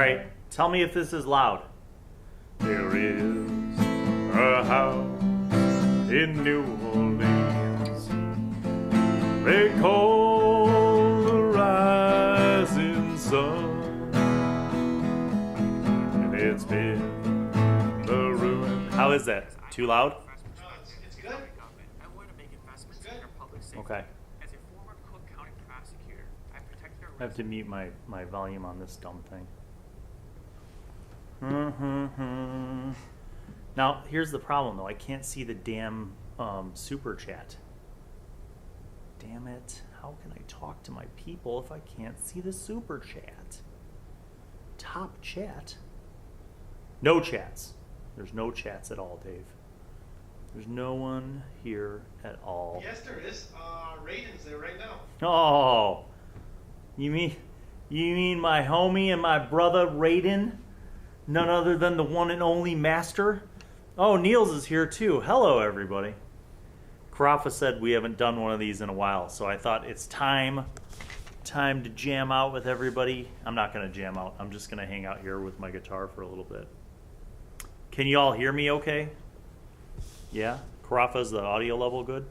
right, tell me if this is loud. There is a house in New Orleans they call the rising sun, and it's been the ruin. How is that? Too loud? No, it's good. I want to make investments in our public safety. Okay. As a former Cook County prosecutor, I protect our I have to mute my volume on this dumb thing. Now, here's the problem, though. I can't see the damn super chat. Damn it. How can I talk to my people if I can't see the super chat? Top chat? No chats. There's no chats at all, Dave. There's no one here at all. Yes, there is. Raiden's there right now. Oh, you mean my homie and my brother Raiden? None other than the one and only master? Oh, Niels is here too. Hello, everybody. Karafa said we haven't done one of these in a while, so I thought it's time to jam out with everybody. I'm not going to jam out. I'm just going to hang out here with my guitar for a little bit. Can you all hear me okay? Yeah? Karafa, is the audio level good?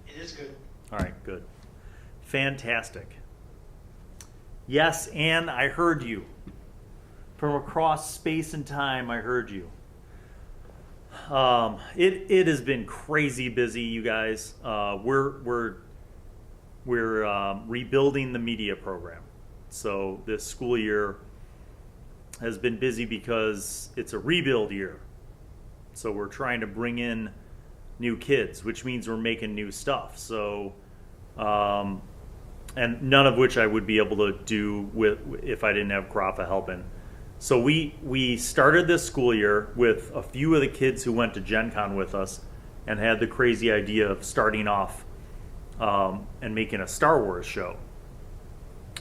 It is good. All right, good. Fantastic. Yes, Anne, I heard you. From across space and time, I heard you. It has been crazy busy, you guys. We're rebuilding the media program. So this school year has been busy because it's a rebuild year. So we're trying to bring in new kids, which means we're making new stuff. So, and none of which I would be able to do if I didn't have Krafa helping. So we started this school year with a few of the kids who went to Gen Con with us and had the crazy idea of starting off and making a Star Wars show.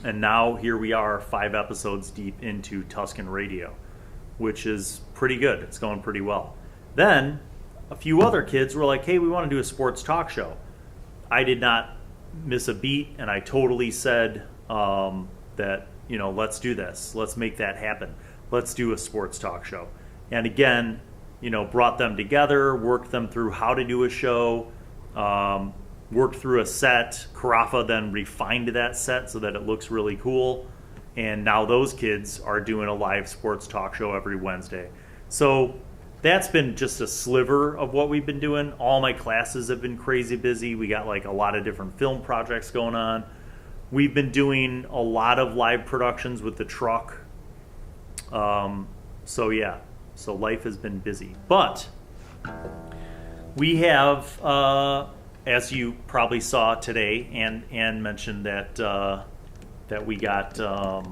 And now here we are 5 episodes deep into Tuscan Radio, which is pretty good. It's going pretty well. Then a few other kids were like, hey, we want to do a sports talk show. I did not miss a beat, and I totally said that, let's do this. Let's make that happen. Let's do a sports talk show. And again, brought them together, worked them through how to do a show, worked through a set. Karafa then refined that set so that it looks really cool. And now those kids are doing a live sports talk show every Wednesday. So that's been just a sliver of what we've been doing. All my classes have been crazy busy. We got a lot of different film projects going on. We've been doing a lot of live productions with the truck. So life has been busy. But we have, as you probably saw today, and mentioned that we got, that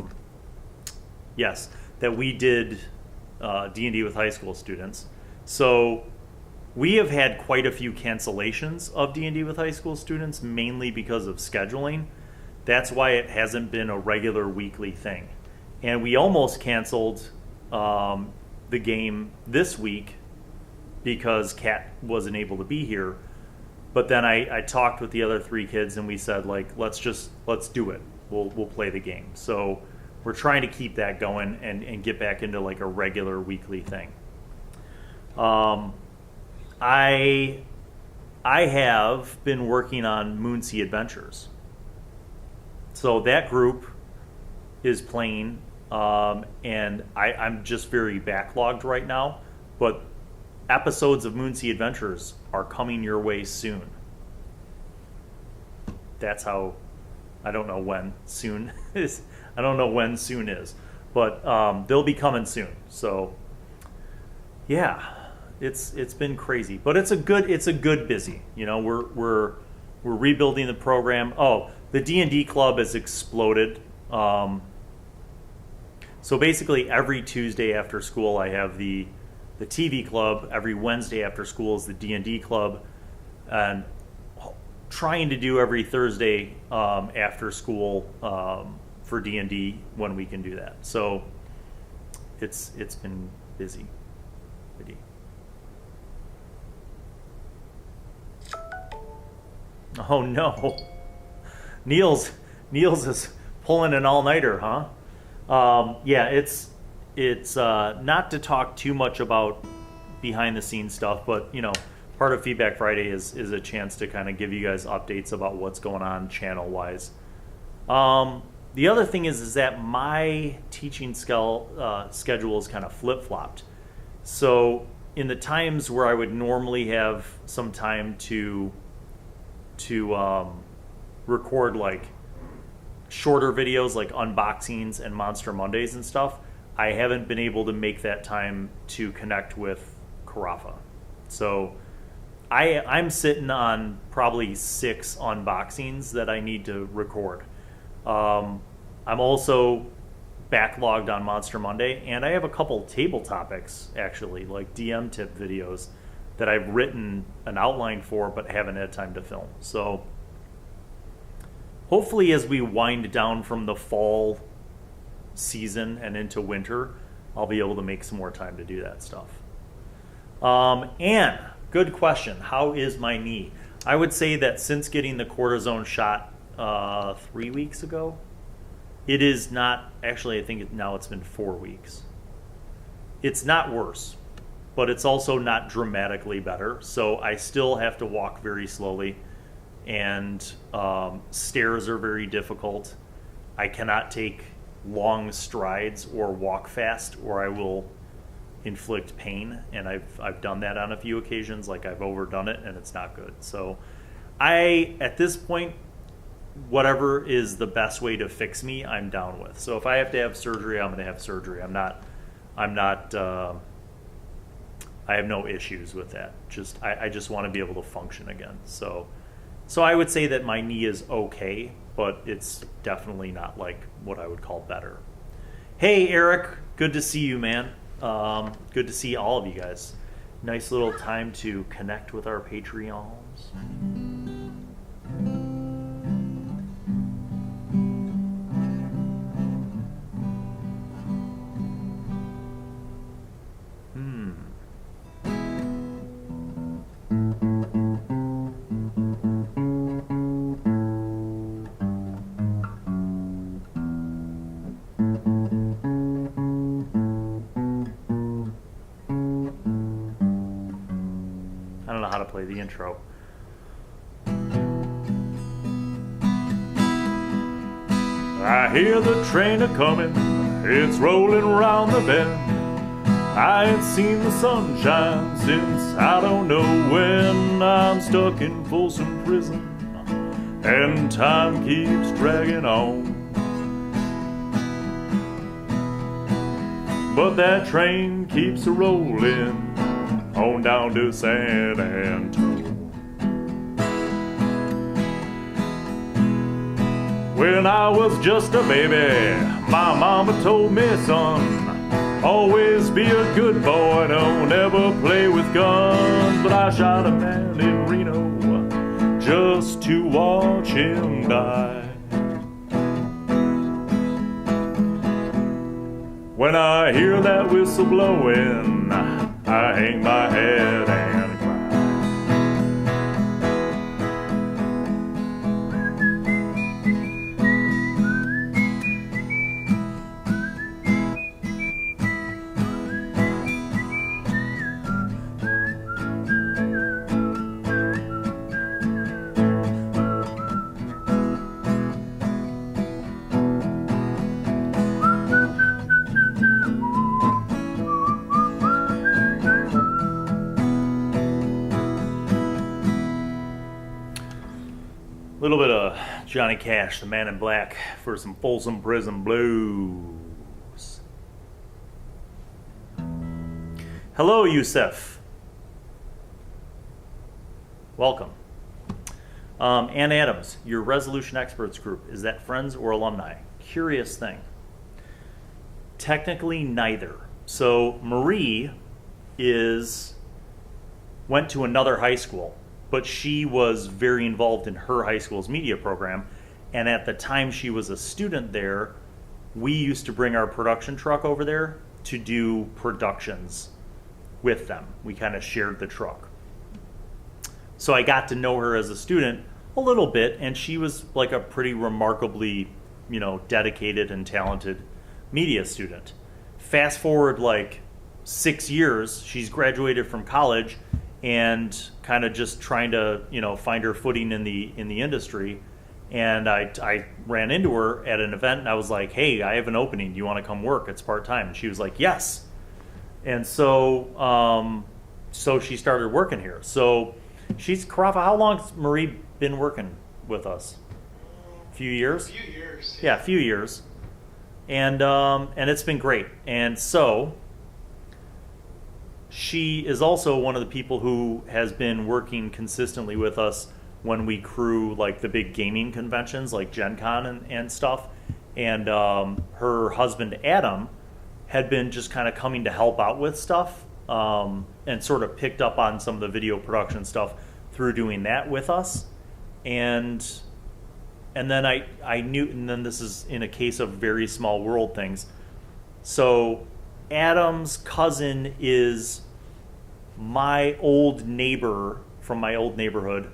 we did D&D with high school students. So we have had quite a few cancellations of D&D with high school students, mainly because of scheduling. That's why it hasn't been a regular weekly thing. And we almost canceled the game this week because Kat wasn't able to be here. But then I talked with the other 3 kids and we said, let's do it. We'll play the game. So we're trying to keep that going and get back into a regular weekly thing. I have been working on Moonsea Adventures. So that group is playing, and I'm just very backlogged right now, but episodes of Moonsea Adventures are coming your way soon. That's how, I don't know when soon is. I don't know when soon is, but they'll be coming soon. So yeah, it's been crazy, but it's a good busy. We're rebuilding the program. Oh, the D&D club has exploded. So basically every Tuesday after school I have the TV club. Every Wednesday after school is the D&D club, and trying to do every Thursday after school for D&D when we can do that. So it's been busy. Oh no, Niels is pulling an all-nighter, huh? Yeah, it's not to talk too much about behind the scenes stuff, but part of Feedback Friday is a chance to kind of give you guys updates about what's going on channel wise. The other thing is that my teaching schedule is kind of flip flopped. So in the times where I would normally have some time to record like shorter videos like unboxings and Monster Mondays and stuff, I haven't been able to make that time to connect with Carafa. So I'm sitting on probably 6 unboxings that I need to record. I'm also backlogged on Monster Monday, and I have a couple Tabletopics, actually, like DM tip videos that I've written an outline for but haven't had time to film. So hopefully as we wind down from the fall season and into winter, I'll be able to make some more time to do that stuff. And good question. How is my knee? I would say that since getting the cortisone shot 3 weeks ago, it is not, actually I think now it's been 4 weeks. It's not worse, but it's also not dramatically better. So I still have to walk very slowly, and stairs are very difficult. I cannot take long strides or walk fast, or I will inflict pain, and I've done that on a few occasions. Like I've overdone it, and it's not good. So at this point, whatever is the best way to fix me, I'm down with. So if I have to have surgery, I'm going to have surgery. I have no issues with that. I just want to be able to function again. So I would say that my knee is okay, but it's definitely not like what I would call better. Hey, Eric, good to see you, man. Good to see all of you guys. Nice little time to connect with our Patreons. Play the intro. I hear the train a-comin', it's rolling round the bend. I ain't seen the sunshine since I don't know when. I'm stuck in Folsom Prison, and time keeps dragging on. But that train keeps a-rollin' on down to San Antonio. When I was just a baby, my mama told me, son, always be a good boy, don't ever play with guns. But I shot a man in Reno just to watch him die. When I hear that whistle blowing, I hang my head and cry. A little bit of Johnny Cash, the Man in Black, for some Folsom Prison Blues. Hello, Yusef. Welcome. Ann Adams, your Resolution Experts group, is that friends or alumni? Curious thing. Technically, neither. So Marie went to another high school, but she was very involved in her high school's media program. And at the time she was a student there, we used to bring our production truck over there to do productions with them. We kind of shared the truck. So I got to know her as a student a little bit, and she was like a pretty remarkably, dedicated and talented media student. Fast forward like 6 years, she's graduated from college and kind of just trying to, find her footing in the industry. And I ran into her at an event and I was like, hey, I have an opening. Do you want to come work? It's part-time. And she was like, yes. And so she started working here. So Karafa, how long has Marie been working with us? A few years? A few years. Yeah, a few years. And it's been great. And so she is also one of the people who has been working consistently with us when we crew like the big gaming conventions like Gen Con and stuff. And her husband Adam had been just kind of coming to help out with stuff, and sort of picked up on some of the video production stuff through doing that with us. And then I knew, and then this is in a case of very small world things. So Adam's cousin is my old neighbor from my old neighborhood.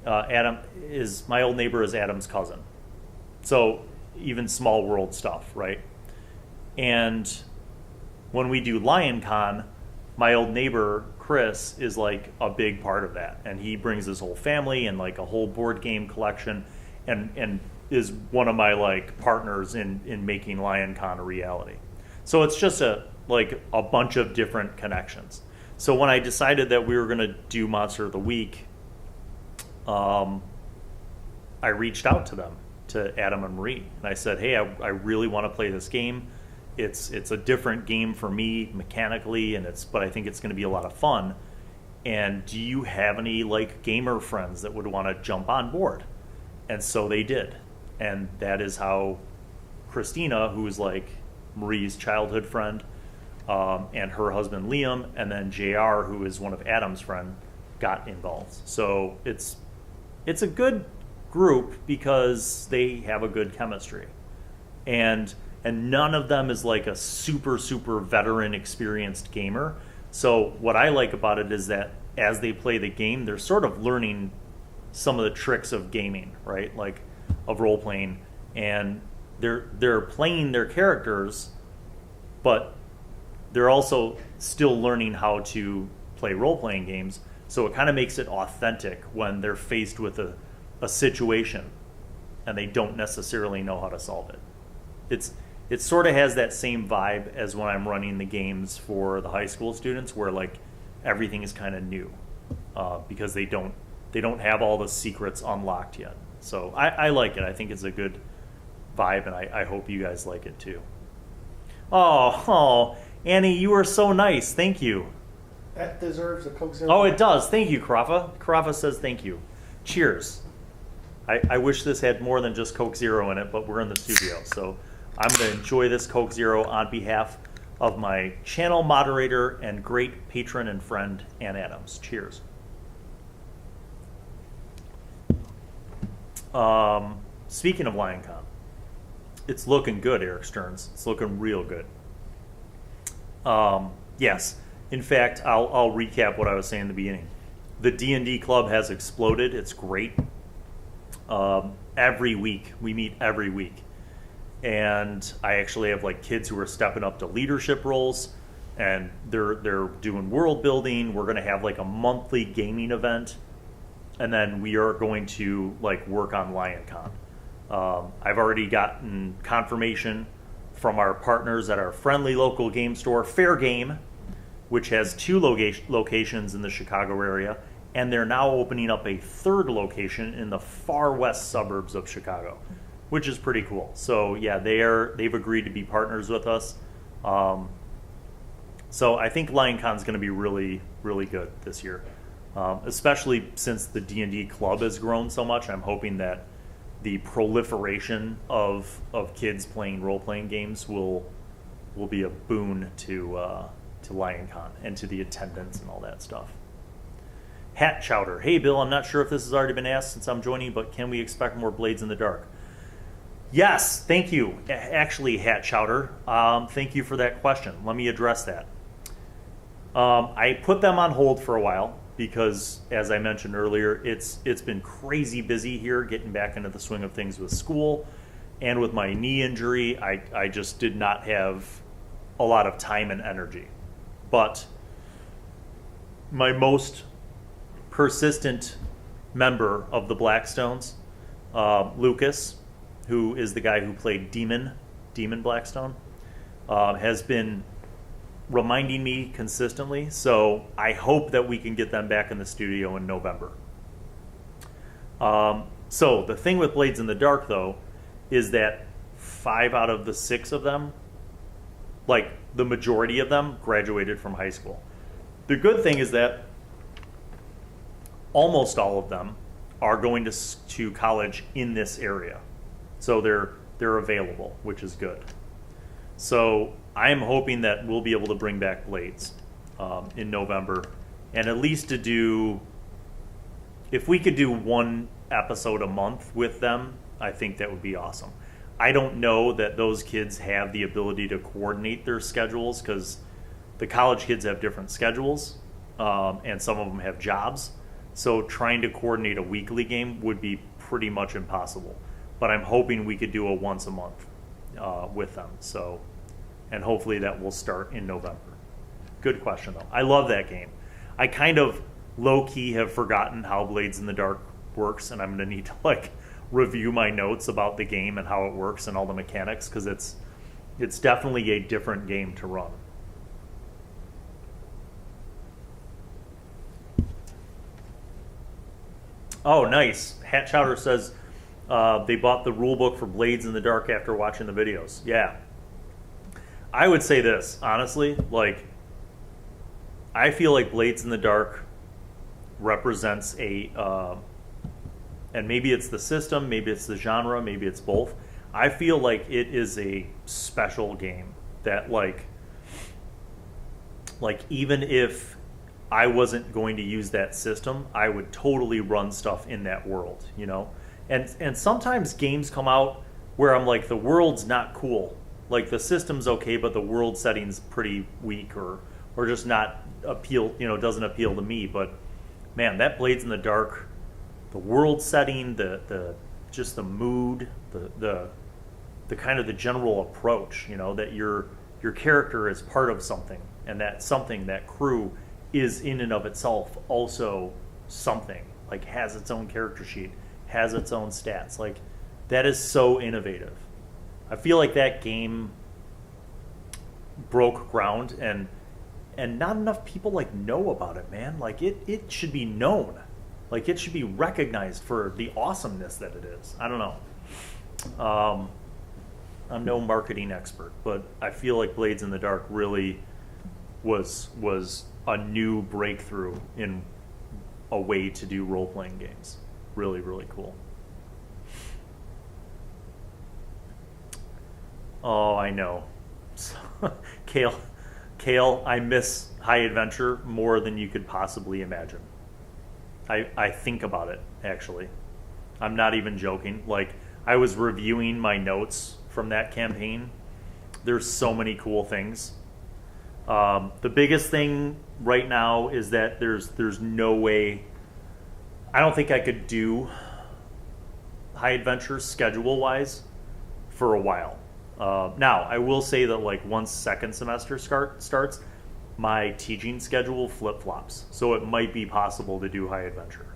My old neighbor is Adam's cousin. So even small world stuff, right? And when we do LionCon, my old neighbor Chris is like a big part of that, and he brings his whole family and like a whole board game collection, and is one of my like partners in making LionCon a reality. So it's just a bunch of different connections. So when I decided that we were going to do Monster of the Week, I reached out to them, to Adam and Marie, and I said, hey, I really want to play this game. It's a different game for me mechanically, but I think it's going to be a lot of fun. And do you have any like gamer friends that would want to jump on board? And so they did. And that is how Christina, who is like Marie's childhood friend, and her husband Liam, and then JR, who is one of Adam's friend, got involved. So it's a good group because they have a good chemistry. And none of them is like a super, super veteran, experienced gamer. So what I like about it is that as they play the game, they're sort of learning some of the tricks of gaming, right? Like of role playing, and they're playing their characters, but they're also still learning how to play role playing games. So it kind of makes it authentic when they're faced with a situation and they don't necessarily know how to solve it. It sort of has that same vibe as when I'm running the games for the high school students, where like everything is kind of new, because they don't have all the secrets unlocked yet. So I like it. I think it's a good vibe, and I hope you guys like it too. Oh, Annie, you are so nice. Thank you. That deserves a Coke Zero. Oh, it does. Thank you, Karafa. Karafa says thank you. Cheers. I wish this had more than just Coke Zero in it, but we're in the studio, so I'm going to enjoy this Coke Zero on behalf of my channel moderator and great patron and friend, Ann Adams. Cheers. Speaking of LionCon, it's looking good, Eric Stearns. It's looking real good. Yes. In fact, I'll recap what I was saying in the beginning. The D&D club has exploded. It's great. Every week. We meet every week. And I actually have like kids who are stepping up to leadership roles, and they're doing world building. We're going to have like a monthly gaming event, and then we are going to like work on LionCon. I've already gotten confirmation from our partners at our friendly local game store, Fair Game, which has 2 locations in the Chicago area, and they're now opening up a 3rd location in the far west suburbs of Chicago, which is pretty cool. So yeah, they've agreed to be partners with us. So I think LionCon's going to be really, really good this year, especially since the D&D club has grown so much. I'm hoping that the proliferation of kids playing role-playing games will be a boon to LionCon and to the attendance and all that stuff. Hat Chowder. Hey, Bill, I'm not sure if this has already been asked since I'm joining, but can we expect more Blades in the Dark? Yes, thank you. Actually, Hat Chowder, thank you for that question. Let me address that. I put them on hold for a while because, as I mentioned earlier, it's been crazy busy here, getting back into the swing of things with school. and with my knee injury, I just did not have a lot of time and energy. But my most persistent member of the Blackstones, Lucas, who is the guy who played Demon Blackstone, has been reminding me consistently. So I hope that we can get them back in the studio in November. So the thing with Blades in the Dark, though, is that 5 out of the 6 of them, like the majority of them, graduated from high school. The good thing is that almost all of them are going to college in this area. So they're available, which is good. So I'm hoping that we'll be able to bring back Blades in November, and at least to do, if we could do 1 episode a month with them, I think that would be awesome. I don't know that those kids have the ability to coordinate their schedules, because the college kids have different schedules, and some of them have jobs. So trying to coordinate a weekly game would be pretty much impossible. But I'm hoping we could do a once a month with them. So, and hopefully that will start in November. Good question, though. I love that game. I kind of low-key have forgotten how Blades in the Dark works, and I'm going to need to review my notes about the game and how it works and all the mechanics, because it's definitely a different game to run. Oh, nice. Hat Chowder says they bought the rule book for Blades in the Dark after watching the videos. Yeah. I would say this, honestly, I feel like Blades in the Dark represents and maybe it's the system, maybe it's the genre, maybe it's both. I feel like it is a special game that even if I wasn't going to use that system, I would totally run stuff in that world, you know? And sometimes games come out where I'm like, the world's not cool. Like, the system's okay, but the world setting's pretty weak or just not doesn't appeal to me. But man, that Blades in the Dark, the world setting, the just the mood, the kind of the general approach, that your character is part of something, and that something, that crew, is in and of itself also something, has its own character sheet, has its own stats. That is so innovative. I feel like that game broke ground, and not enough people know about it, man. It should be known. It should be recognized for the awesomeness that it is. I don't know. I'm no marketing expert, but I feel like Blades in the Dark really was a new breakthrough in a way to do role-playing games. Really, really cool. Oh, I know. Kale, I miss High Adventure more than you could possibly imagine. I think about it, actually. I'm not even joking. I was reviewing my notes from that campaign. There's so many cool things. The biggest thing right now is that there's no way. I don't think I could do High Adventure schedule-wise for a while. Now, I will say that once second semester starts, my teaching schedule flip-flops. So it might be possible to do High Adventure.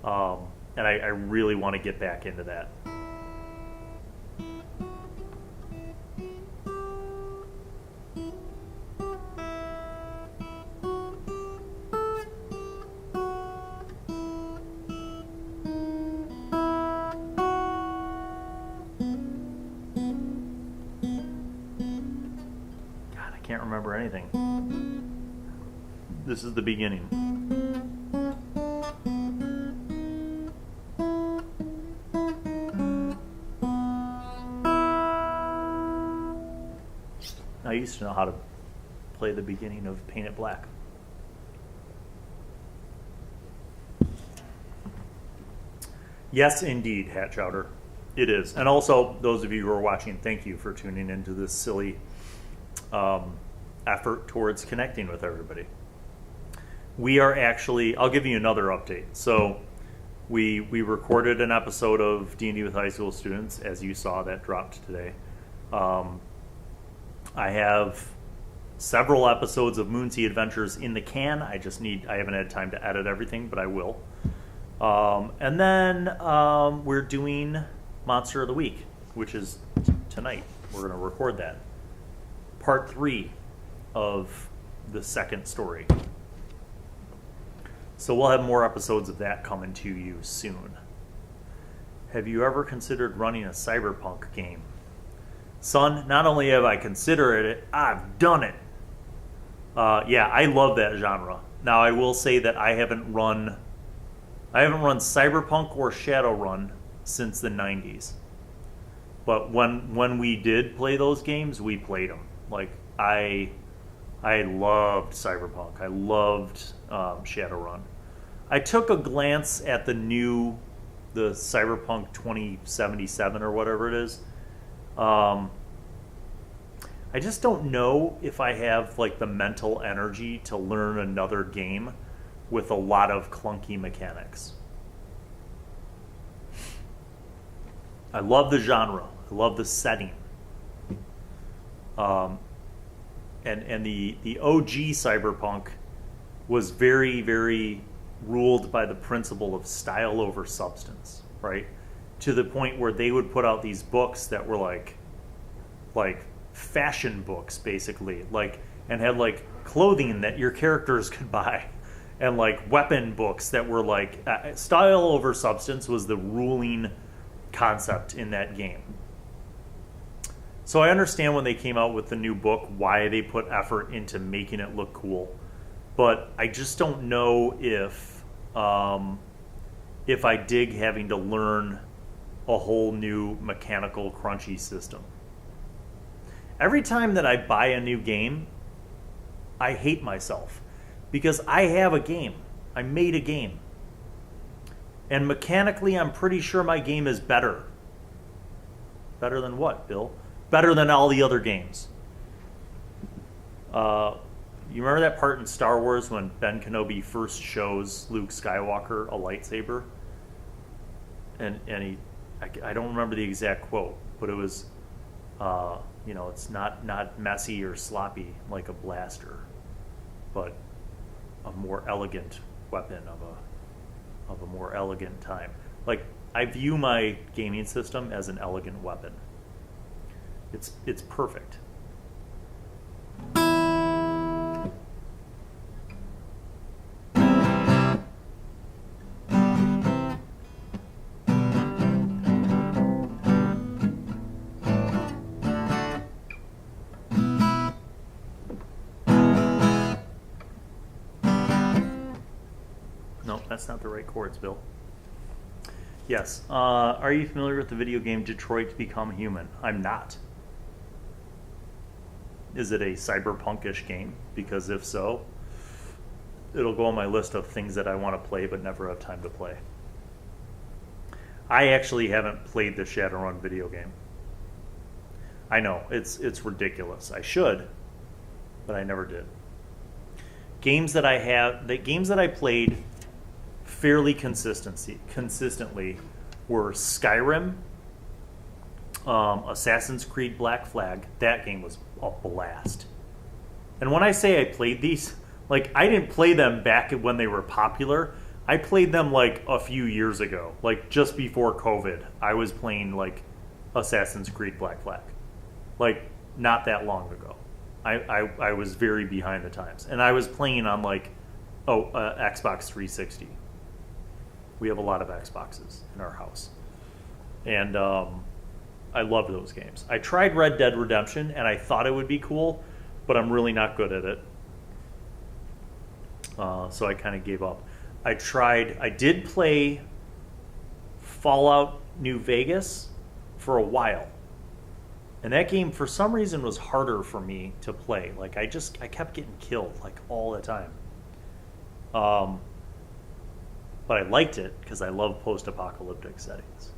And I really want to get back into that. Can't remember anything. This is the beginning. I used to know how to play the beginning of Paint It Black. Yes, indeed, Hat Chowder. It is. And also, those of you who are watching, thank you for tuning into this silly effort towards connecting with everybody. We are actually, I'll give you another update. So We recorded an episode of D&D with high school students, as you saw, that dropped today. I have several episodes of Moonsea Adventures in the can. I haven't had time to edit everything, but I will. And then we're doing Monster of the Week, which is tonight. We're going to record that. Part 3 of the second story. So we'll have more episodes of that coming to you soon. Have you ever considered running a Cyberpunk game? Son, not only have I considered it, I've done it. Yeah, I love that genre. Now, I will say that I haven't run Cyberpunk or Shadowrun since the 90s. But when we did play those games, we played them. Like, I loved Cyberpunk. I loved Shadowrun. I took a glance at the Cyberpunk 2077 or whatever it is. I just don't know if I have like the mental energy to learn another game with a lot of clunky mechanics. I love the genre. I love the setting. And the OG Cyberpunk was very, very ruled by the principle of style over substance, right? To the point where they would put out these books that were like fashion books, basically, and had like clothing that your characters could buy, and like weapon books that were like style over substance was the ruling concept in that game. So I understand when they came out with the new book why they put effort into making it look cool, but I just don't know if I dig having to learn a whole new mechanical crunchy system. Every time that I buy a new game, I hate myself because I have a game. I made a game. And mechanically, I'm pretty sure my game is better. Better than what, Bill? Better than all the other games. You remember that part in Star Wars when Ben Kenobi first shows Luke Skywalker a lightsaber? And I don't remember the exact quote, but it was, it's not messy or sloppy like a blaster, but a more elegant weapon of a more elegant time. Like, I view my gaming system as an elegant weapon. It's perfect. No, that's not the right chords, Bill. Yes. Are you familiar with the video game Detroit Become Human? I'm not. Is it a cyberpunkish game? Because if so, it'll go on my list of things that I want to play but never have time to play. I actually haven't played the Shadowrun video game. I know, it's ridiculous. I should, but I never did. Games that I played fairly consistently were Skyrim, Assassin's Creed Black Flag. That game was a blast. And when I say I played these, like, I didn't play them back when they were popular. I played them like a few years ago, like just before COVID. I was playing like Assassin's Creed Black Flag, like not that long ago. I was very behind the times, and I was playing on Xbox 360. We have a lot of Xboxes in our house, and I loved those games. I tried Red Dead Redemption, and I thought it would be cool, but I'm really not good at it. So I kind of gave up. I did play Fallout New Vegas for a while. And that game, for some reason, was harder for me to play. Like, I kept getting killed, like, all the time. But I liked it because I love post-apocalyptic settings.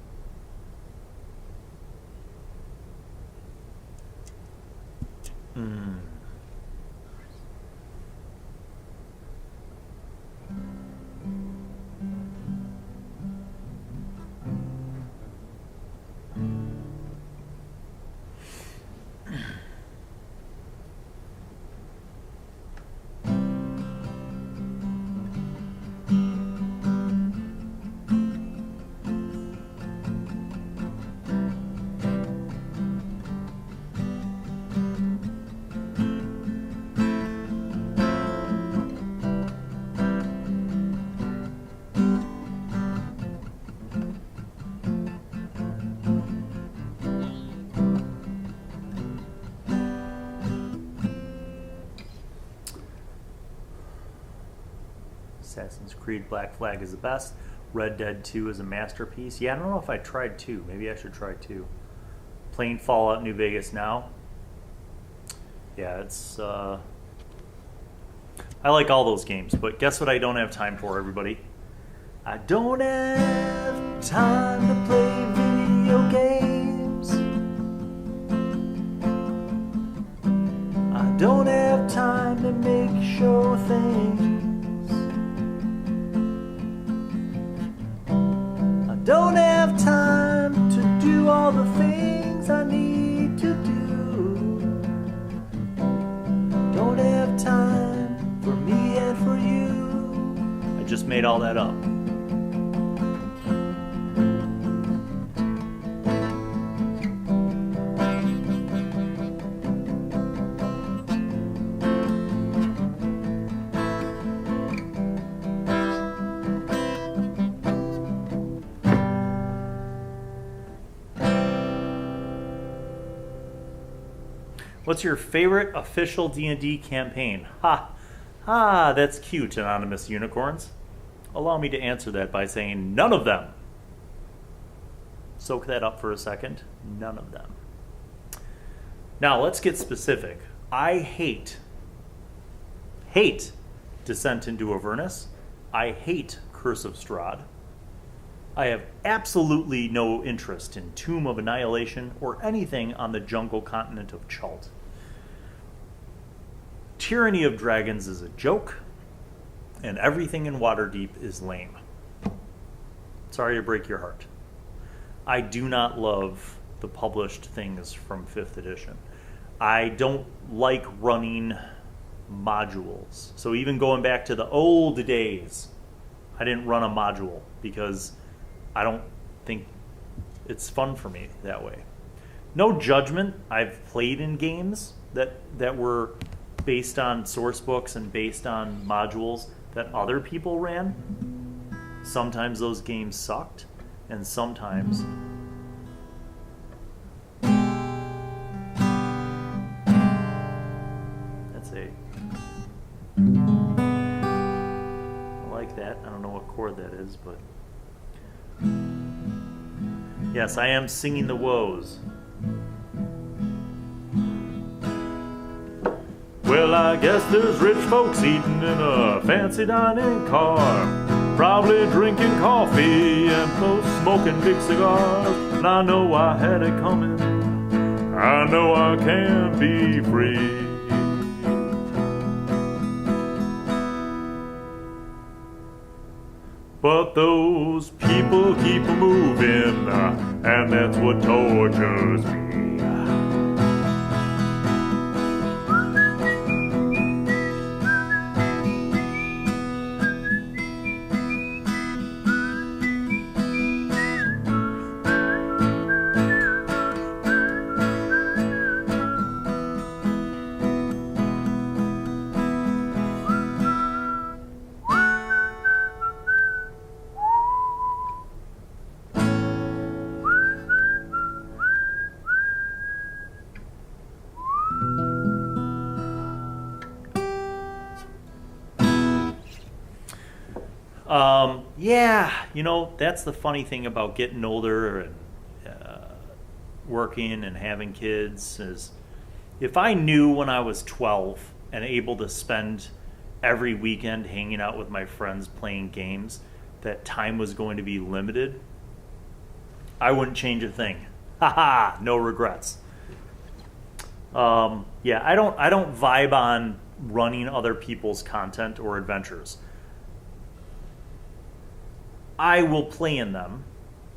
Assassin's Creed Black Flag is the best. Red Dead 2 is a masterpiece. Yeah, I don't know if I tried 2. Maybe I should try 2. Playing Fallout New Vegas now. Yeah, it's... I like all those games, but guess what I don't have time for, everybody? I don't have time to play video games. I don't have time to make show things. I don't have time to do all the things I need to do. Don't have time for me and for you. I just made all that up. What's your favorite official D&D campaign? Ha! Ah, that's cute, anonymous unicorns. Allow me to answer that by saying none of them. Soak that up for a second. None of them. Now, let's get specific. I hate Descent into Avernus. I hate Curse of Strahd. I have absolutely no interest in Tomb of Annihilation or anything on the jungle continent of Chult. Tyranny of Dragons is a joke, and everything in Waterdeep is lame. Sorry to break your heart. I do not love the published things from 5th edition. I don't like running modules. So even going back to the old days, I didn't run a module because I don't think it's fun for me that way. No judgment. I've played in games that were based on source books and based on modules that other people ran. Sometimes those games sucked, and sometimes that's I like that. I don't know what chord that is, but yes, I am singing the woes. Well, I guess there's rich folks eating in a fancy dining car, probably drinking coffee and both smoking big cigars. And I know I had it coming. I know I can be free. But those people keep moving, and that's what tortures me. Yeah, you know, that's the funny thing about getting older and working and having kids is if I knew when I was 12 and able to spend every weekend hanging out with my friends playing games, that time was going to be limited, I wouldn't change a thing. Haha, no regrets. Yeah, I don't vibe on running other people's content or adventures. I will play in them,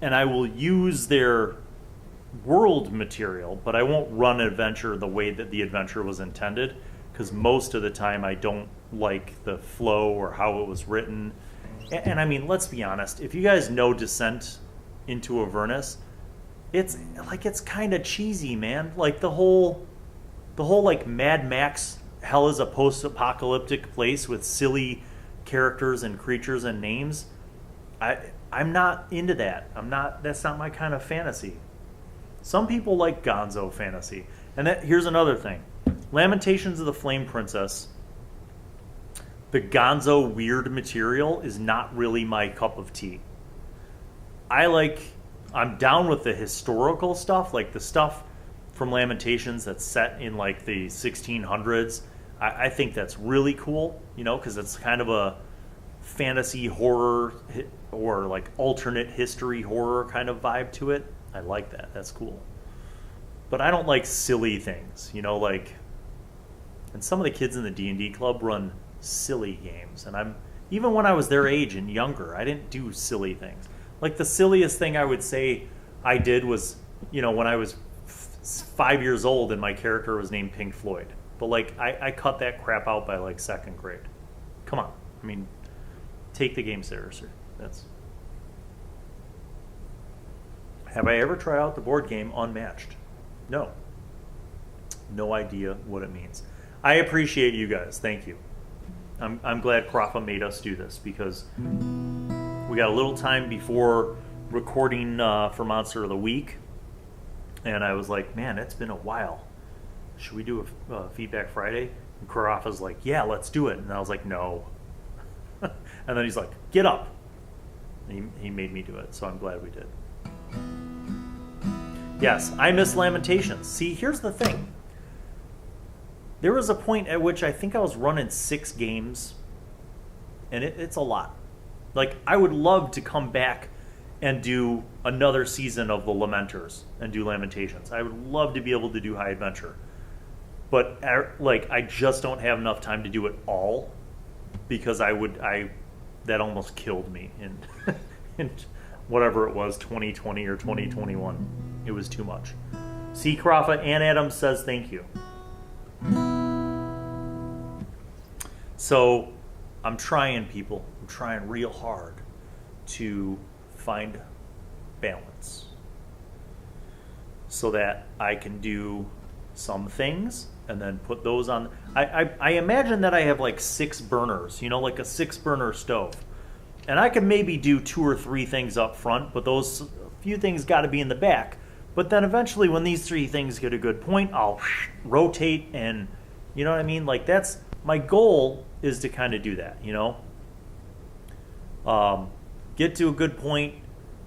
and I will use their world material, but I won't run an adventure the way that the adventure was intended, because most of the time I don't like the flow or how it was written. And I mean, let's be honest, if you guys know Descent into Avernus, it's kind of cheesy, man. Like the whole like Mad Max, hell is a post-apocalyptic place with silly characters and creatures and names. I'm not into that. That's not my kind of fantasy. Some people like gonzo fantasy. And here's another thing. Lamentations of the Flame Princess. the gonzo weird material is not really my cup of tea. I'm down with the historical stuff, like the stuff from Lamentations that's set in like the 1600s. I think that's really cool, because it's kind of a fantasy horror or like alternate history horror kind of vibe to it. I like that. That's cool. But I don't like silly things, like, and some of the kids in the D&D club run silly games, and even when I was their age and younger, I didn't do silly things. Like the silliest thing I would say I did was, when I was 5 years old and my character was named Pink Floyd. But like I cut that crap out by like second grade. Come on, I mean, take the game seriously. Have I ever tried out the board game Unmatched? No. No idea what it means. I appreciate you guys. Thank you. I'm glad Krafa made us do this because we got a little time before recording for Monster of the Week, and I was like, man, it's been a while. Should we do a Feedback Friday? And Krafa's like, yeah, let's do it. And I was like, no. And then he's like, get up. And he made me do it, so I'm glad we did. Yes, I miss Lamentations. See, here's the thing. There was a point at which I think I was running 6 games, and it's a lot. Like, I would love to come back and do another season of the Lamenters and do Lamentations. I would love to be able to do High Adventure. But, I just don't have enough time to do it all because that almost killed me in whatever it was, 2020 or 2021. It was too much. C. Crawford and Adams says thank you. So I'm trying, people. I'm trying real hard to find balance so that I can do some things and then put those on. I imagine that I have like 6 burners, like a 6-burner stove. And I can maybe do 2 or 3 things up front, but those few things got to be in the back. But then eventually when these 3 things get a good point, I'll rotate and, you know what I mean? Like that's, my goal is to kind of do that, get to a good point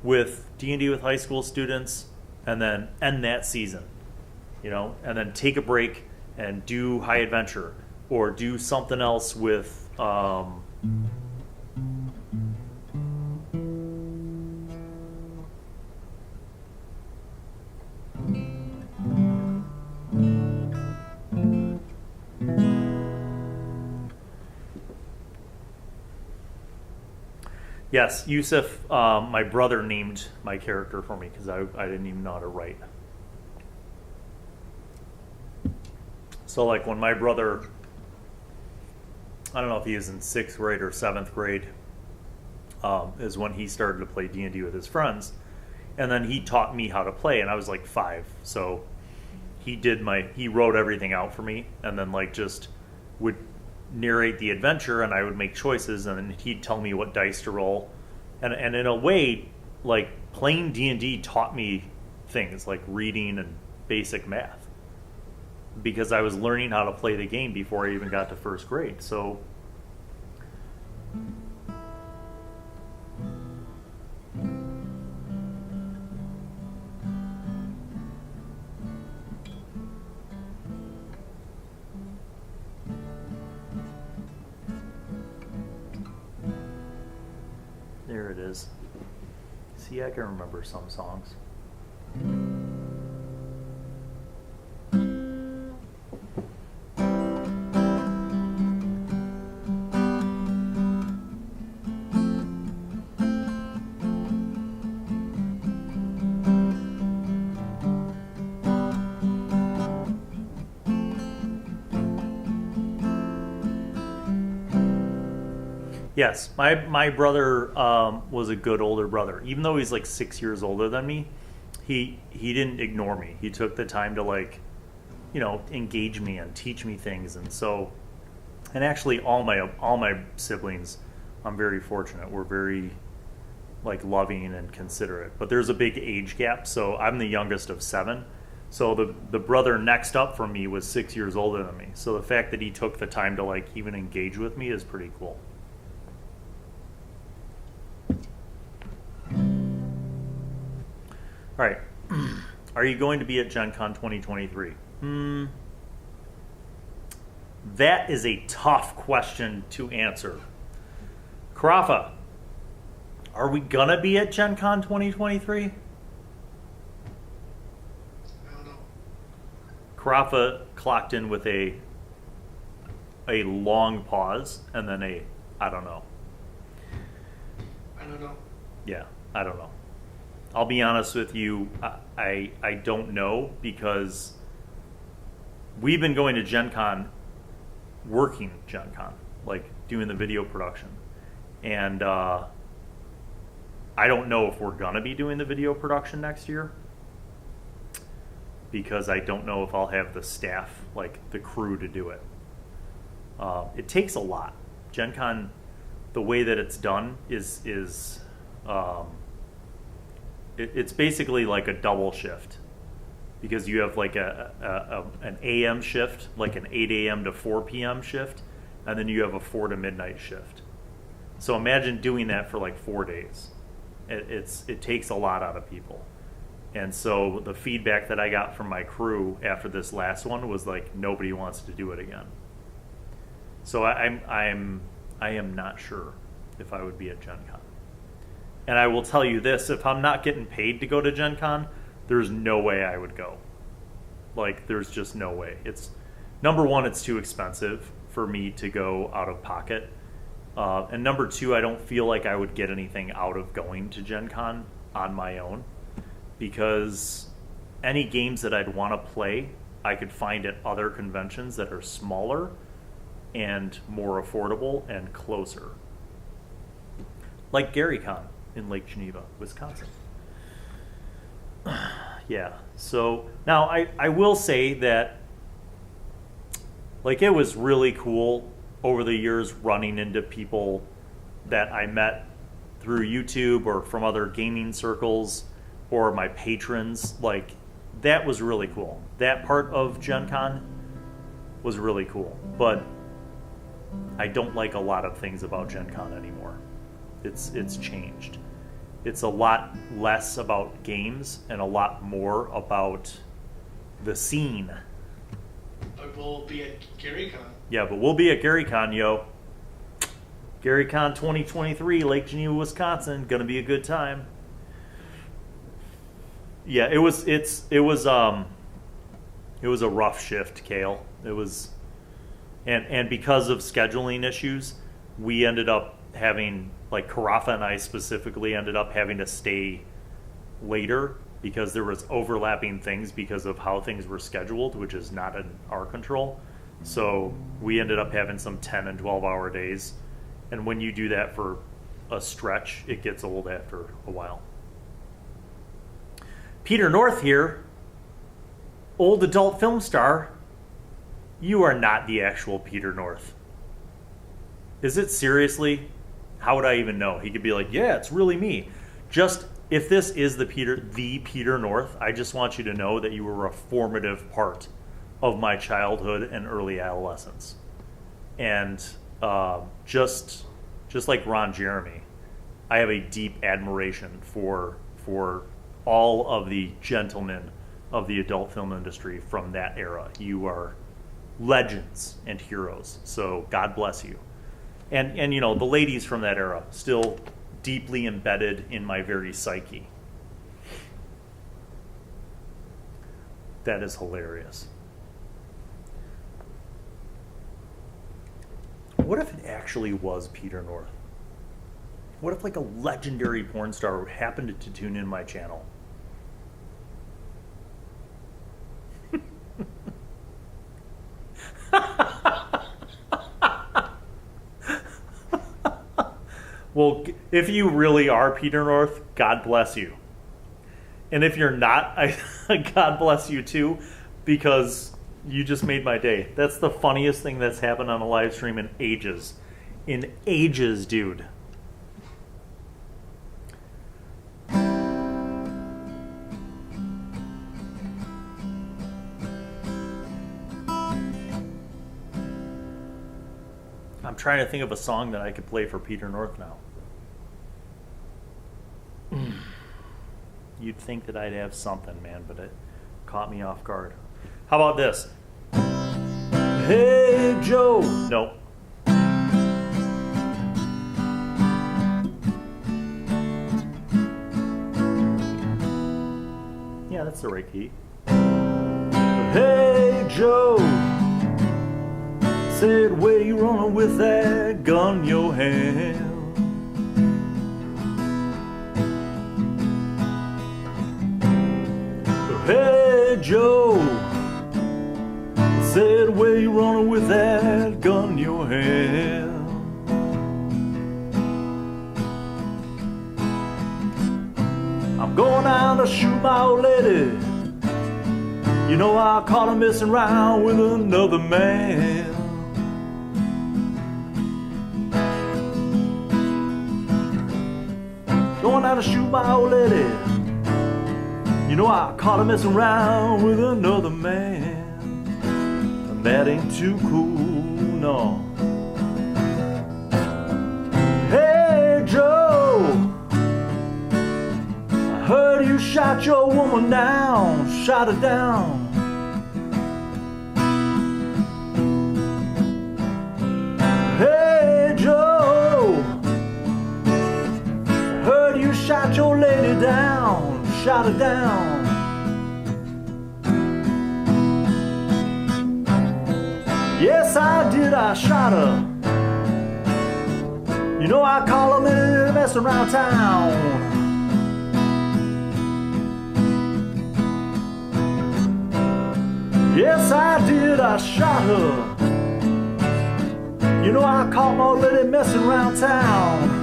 with D&D with high school students and then end that season, and then take a break and do High Adventure or do something else with, Yes, Yusuf, my brother named my character for me because I didn't even know how to write. So like when my brother, I don't know if he was in 6th grade or 7th grade, is when he started to play D&D with his friends. And then he taught me how to play, and I was like 5. So he wrote everything out for me and then like just would narrate the adventure, and I would make choices, and then he'd tell me what dice to roll, and in a way, like playing D&D taught me things like reading and basic math because I was learning how to play the game before I even got to 1st grade. So there it is. See, I can remember some songs. Yes, my brother was a good older brother. Even though he's like 6 years older than me, he didn't ignore me. He took the time to engage me and teach me things. And actually all my siblings, I'm very fortunate. We're very loving and considerate. But there's a big age gap, so I'm the youngest of 7. So the brother next up from me was 6 years older than me. So the fact that he took the time to like even engage with me is pretty cool. All right. Are you going to be at Gen Con 2023? That is a tough question to answer. Karafa, are we gonna be at Gen Con 2023? I don't know. Karafa clocked in with a long pause and then a I don't know. I don't know. Yeah, I don't know. I'll be honest with you, I don't know because we've been going to Gen Con, working Gen Con, like doing the video production. And I don't know if we're going to be doing the video production next year because I don't know if I'll have the staff, like the crew to do it. It takes a lot. Gen Con, the way that it's done is it's basically like a double shift because you have like an AM shift, like an 8 a.m. to 4 p.m. shift, and then you have a 4 to midnight shift. So imagine doing that for like 4 days. It takes a lot out of people. And so the feedback that I got from my crew after this last one was like nobody wants to do it again. So I am not sure if I would be at Gen Con. And I will tell you this, if I'm not getting paid to go to Gen Con, there's no way I would go. Like, there's just no way. It's, number one, it's too expensive for me to go out of pocket. And number two, I don't feel like I would get anything out of going to Gen Con on my own. Because any games that I'd want to play, I could find at other conventions that are smaller and more affordable and closer. Like GaryCon in Lake Geneva, Wisconsin. Yeah, so now I will say that like it was really cool over the years running into people that I met through YouTube or from other gaming circles or my patrons. Like that was really cool. That part of Gen Con was really cool, but I don't like a lot of things about Gen Con anymore. It's changed. It's a lot less about games and a lot more about the scene. But we'll be at GaryCon. Yeah, but we'll be at GaryCon, yo. GaryCon 2023, Lake Geneva, Wisconsin. Gonna be a good time. Yeah, it was a rough shift, Kale. It was, and because of scheduling issues, we ended up having, like Karafa and I specifically ended up having to stay later because there was overlapping things because of how things were scheduled, which is not in our control. So we ended up having some 10 and 12 hour days. And when you do that for a stretch, it gets old after a while. Peter North here, old adult film star. You are not the actual Peter North. Is it seriously? How would I even know? He could be like, yeah, it's really me. Just, if this is the Peter North, I just want you to know that you were a formative part of my childhood and early adolescence. And just like Ron Jeremy, I have a deep admiration for all of the gentlemen of the adult film industry from that era. You are legends and heroes. So God bless you. And you know, the ladies from that era still deeply embedded in my very psyche. That is hilarious. What if it actually was Peter North? What if like a legendary porn star happened to tune in my channel? Well, if you really are Peter North, God bless you. And if you're not, God bless you too, because you just made my day. That's the funniest thing that's happened on a live stream in ages. In ages, dude. I'm trying to think of a song that I could play for Peter North now. You'd think that I'd have something, man, but it caught me off guard. How about this? Hey, Joe. Nope. Yeah, that's the right key. Hey, Joe. Said, where you running with that gun in your hand? Hey, Joe. Said, where you running with that gun in your hand? I'm going out to shoot my old lady. You know I caught her messing around with another man. Going out to shoot my old lady. You know I caught her messing around with another man. And that ain't too cool, no. Hey, Joe. I heard you shot your woman down, shot her down. Hey, Joe. I heard you shot your lady down, shot her down. Yes, I did, I shot her. You know I call them messing around town. Yes, I did, I shot her. You know I caught my old lady messing around town.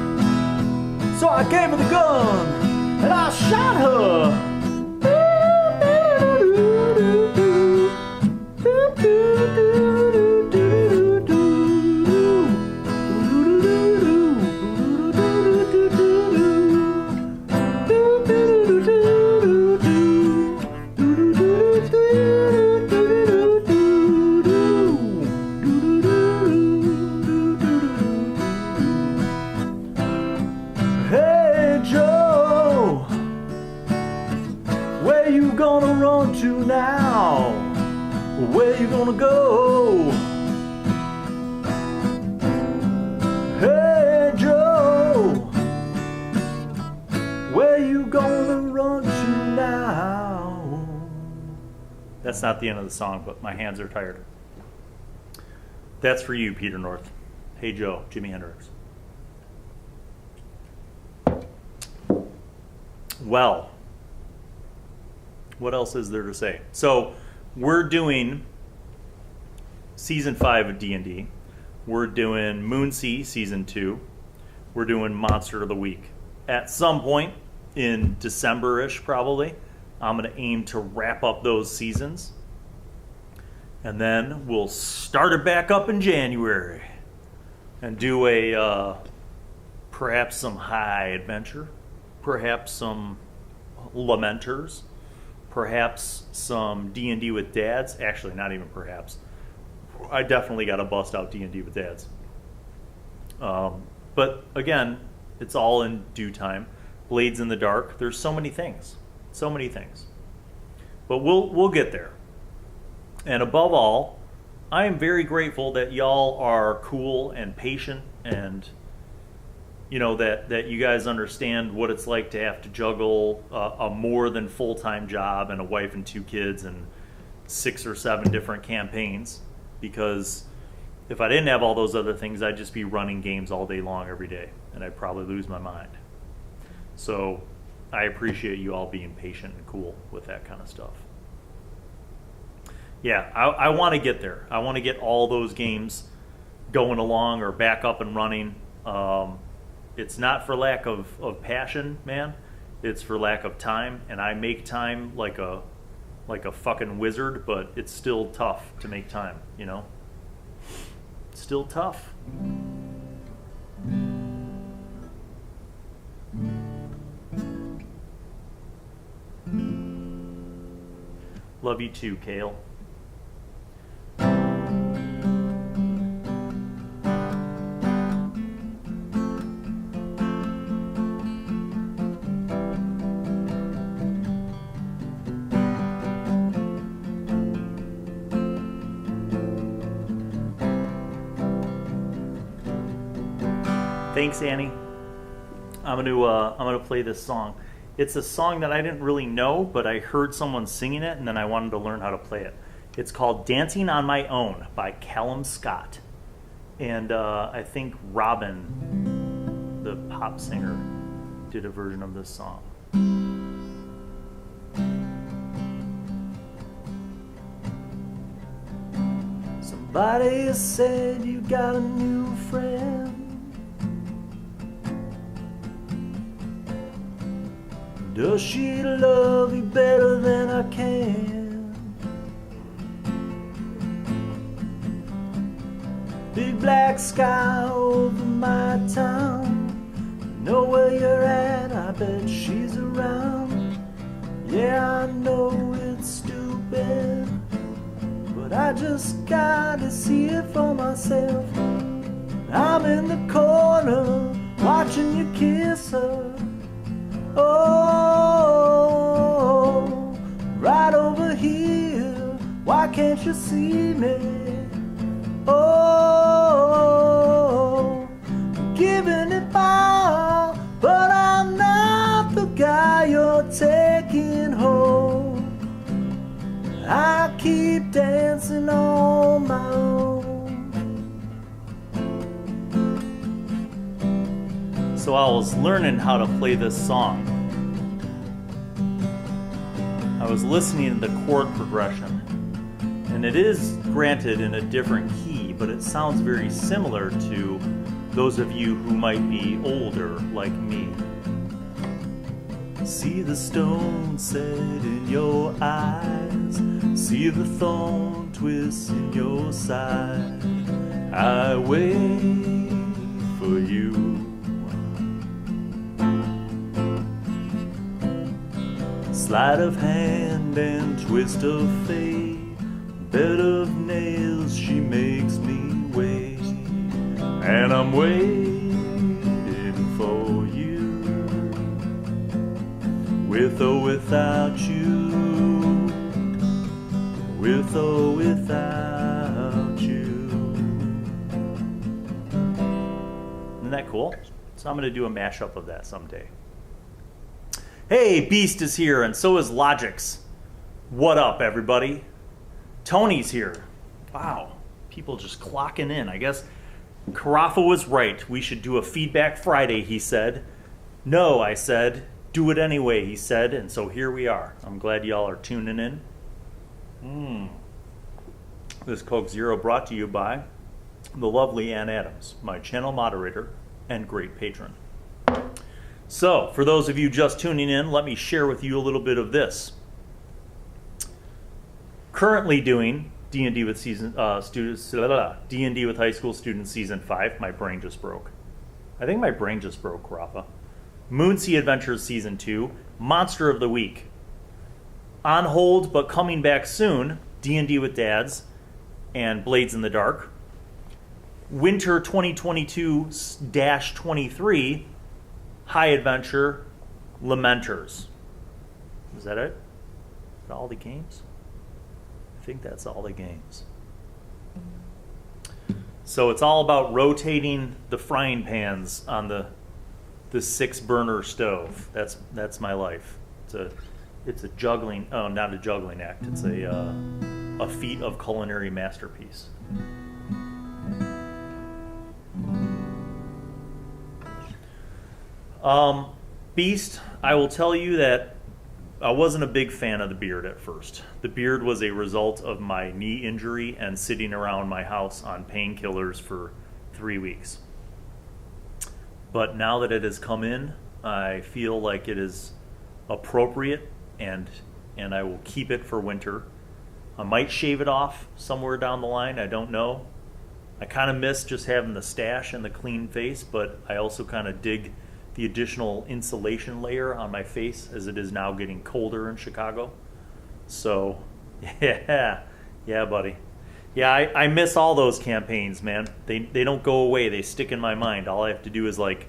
So I gave her the gun and I shot her. Hey, Joe, where you gonna run to now? Where you gonna go? Hey, Joe, where you gonna run to now? That's not the end of the song, but my hands are tired. That's for you, Peter North. Hey, Joe, Jimi Hendrix. Well, what else is there to say? So we're doing season 5 of D&D. We're doing Moonsea season 2. We're doing Monster of the Week. At some point in December-ish, probably, I'm going to aim to wrap up those seasons. And then we'll start it back up in January and do a perhaps some high adventure. Perhaps some Lamenters, perhaps some D&D with dads. Actually, not even perhaps. I definitely got to bust out D&D with dads. But again, it's all in due time. Blades in the Dark. There's so many things, but we'll get there. And above all, I am very grateful that y'all are cool and patient and. You know, that you guys understand what it's like to have to juggle a more than full-time job and a wife and 2 kids and 6 or 7 different campaigns. Because if I didn't have all those other things, I'd just be running games all day long every day, and I'd probably lose my mind. So I appreciate you all being patient and cool with that kind of stuff. Yeah, I want to get there. I want to get all those games going along or back up and running. It's not for lack of passion, man. It's for lack of time, and I make time like a fucking wizard, but it's still tough to make time, you know? It's still tough. Love you too, Kale. Thanks, Annie. I'm gonna play this song. It's a song that I didn't really know, but I heard someone singing it, and then I wanted to learn how to play it. It's called "Dancing on My Own" by Callum Scott, and I think Robin, the pop singer, did a version of this song. Somebody said you got a new friend. Does she love you better than I can? Big black sky over my town. Know where you're at, I bet she's around. Yeah, I know it's stupid, but I just gotta see it for myself. I'm in the corner, watching you kiss her. Oh, right over here, why can't you see me? Oh, giving it all, but I'm not the guy you're taking home. I keep dancing on my own. So I was learning how to play this song. I was listening to the chord progression, and it is granted in a different key, but it sounds very similar to those of you who might be older like me. See the stone set in your eyes, see the thorn twist in your side. I wait for you. Sleight of hand and twist of fate, bed of nails she makes me wait, and I'm waiting for you, with or without you, with or without you. Isn't that cool? So I'm going to do a mashup of that someday. Hey, Beast is here, and so is Logix. What up, everybody? Tony's here. Wow, people just clocking in. I guess Carafa was right. We should do a Feedback Friday, he said. No, I said. Do it anyway, he said, and so here we are. I'm glad y'all are tuning in. This Coke Zero brought to you by the lovely Ann Adams, my channel moderator and great patron. So, for those of you just tuning in, let me share with you a little bit of this. Currently doing D&D with D&D with high school students season 5. My brain just broke. I think my brain just broke, Rafa. Moonsea Adventures season 2. Monster of the Week. On hold, but coming back soon. D&D with Dads and Blades in the Dark. Winter 2022-23. High Adventure, Lamenters. Is that it? Is that all the games? I think that's all the games. So it's all about rotating the frying pans on the 6-burner stove. That's my life. It's a juggling. Oh, not a juggling act. It's a feat of culinary masterpiece. Beast, I will tell you that I wasn't a big fan of the beard at first. The beard was a result of my knee injury and sitting around my house on painkillers for 3 weeks. But now that it has come in, I feel like it is appropriate, and I will keep it for winter. I might shave it off somewhere down the line, I don't know. I kind of miss just having the stash and the clean face, but I also kind of dig the additional insulation layer on my face as it is now getting colder in Chicago. So, yeah, buddy. Yeah, I miss all those campaigns, man. They don't go away. They stick in my mind. All I have to do is like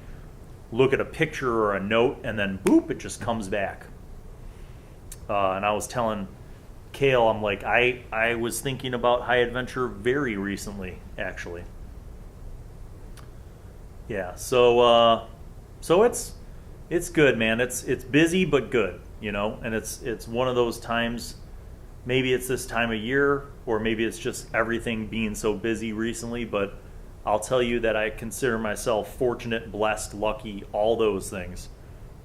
look at a picture or a note, and then boop, it just comes back. And I was telling Kale, I'm like, I was thinking about High Adventure very recently, actually. Yeah, so it's good, man. It's busy but good, and it's one of those times. Maybe it's this time of year, or maybe it's just everything being so busy recently. But I'll tell you that I consider myself fortunate, blessed, lucky, all those things,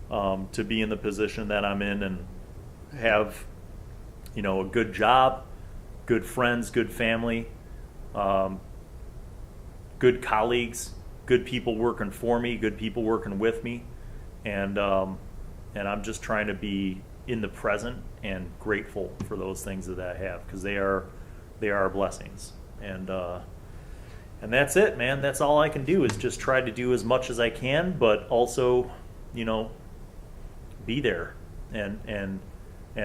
to be in the position that I'm in and have, a good job, good friends, good family, good colleagues, good people working for me, good people working with me, and I'm just trying to be in the present and grateful for those things that I have, because they are blessings, and that's it, man. That's all I can do is just try to do as much as I can, but also, be there, and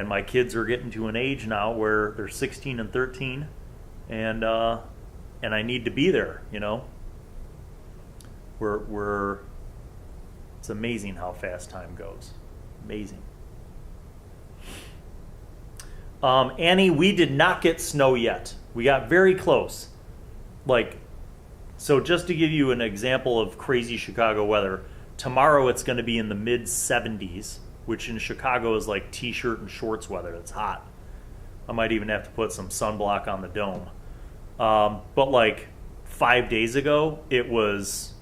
my kids are getting to an age now where they're 16 and 13, and I need to be there, We're it's amazing how fast time goes. Amazing. Annie, we did not get snow yet. We got very close. So just to give you an example of crazy Chicago weather, tomorrow it's going to be in the mid 70s, which in Chicago is like t-shirt and shorts weather. It's hot. I might even have to put some sunblock on the dome. But 5 days ago, it was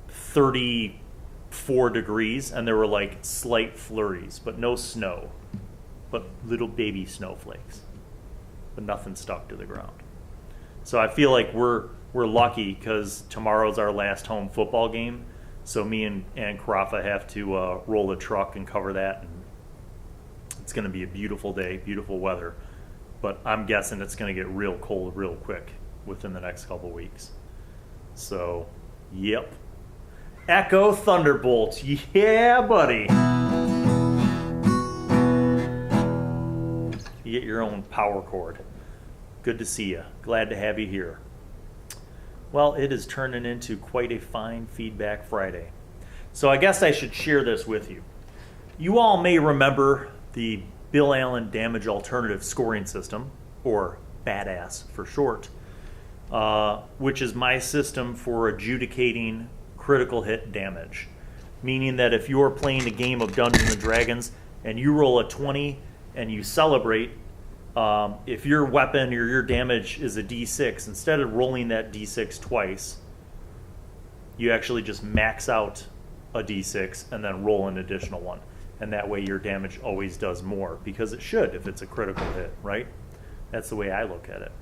34 degrees, and there were slight flurries, but no snow, but little baby snowflakes, but nothing stuck to the ground. So I feel like we're lucky, because tomorrow's our last home football game, so me and Carafa have to roll the truck and cover that, and it's going to be a beautiful day, beautiful weather, but I'm guessing it's going to get real cold real quick within the next couple weeks. So, yep. Echo Thunderbolt. Yeah, buddy. You get your own power cord. Good to see you. Glad to have you here. Well, it is turning into quite a fine Feedback Friday. So I guess I should share this with you. You all may remember the Bill Allan Damage Alternative Scoring System, or BADASS for short, which is my system for adjudicating critical hit damage. Meaning that if you're playing a game of Dungeons & Dragons and you roll a 20 and you celebrate, if your weapon or your damage is a d6, instead of rolling that d6 twice, you actually just max out a d6 and then roll an additional one. And that way your damage always does more, because it should if it's a critical hit, right? That's the way I look at it.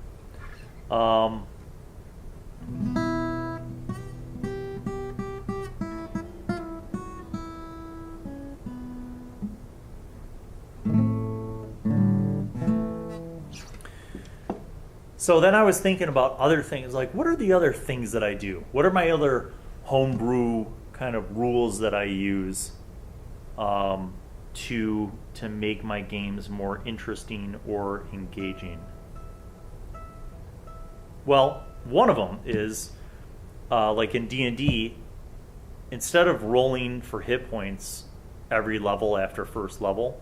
So then I was thinking about other things, what are the other things that I do? What are my other homebrew kind of rules that I use to make my games more interesting or engaging? Well, one of them is, in D&D, instead of rolling for hit points every level after first level,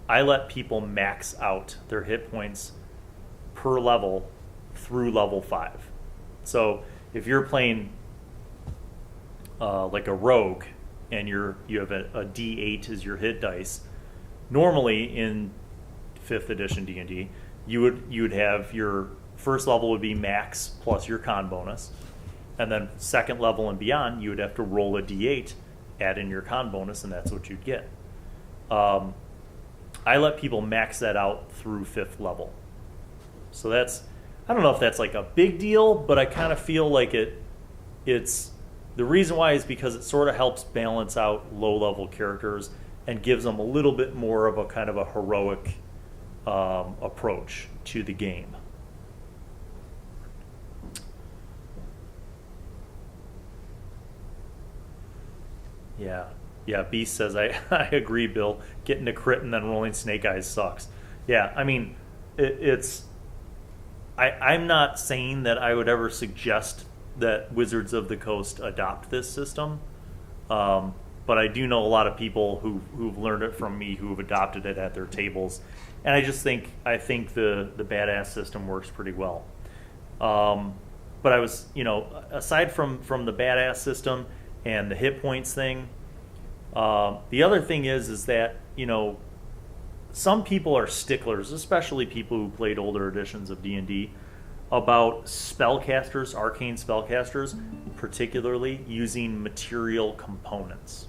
I let people max out their hit points per level through level 5. So if you're playing a rogue and you have a D8 as your hit dice, normally in 5th edition D&D, you would have your first level would be max plus your con bonus, and then second level and beyond you would have to roll a D8, add in your con bonus, and that's what you'd get. I let people max that out through 5th level. So that's, I don't know if that's a big deal, but I kind of feel like it's the reason why is because it sort of helps balance out low-level characters and gives them a little bit more of a kind of a heroic approach to the game. Yeah, Beast says, I agree, Bill. Getting a crit and then rolling Snake Eyes sucks. Yeah, I mean, I'm not saying that I would ever suggest that Wizards of the Coast adopt this system, but I do know a lot of people who've learned it from me, who've adopted it at their tables, and I think the BADASS system works pretty well. but I was, aside from the badass system and the hit points thing, the other thing is that, some people are sticklers, especially people who played older editions of D&D, about spellcasters, arcane spellcasters, particularly using material components.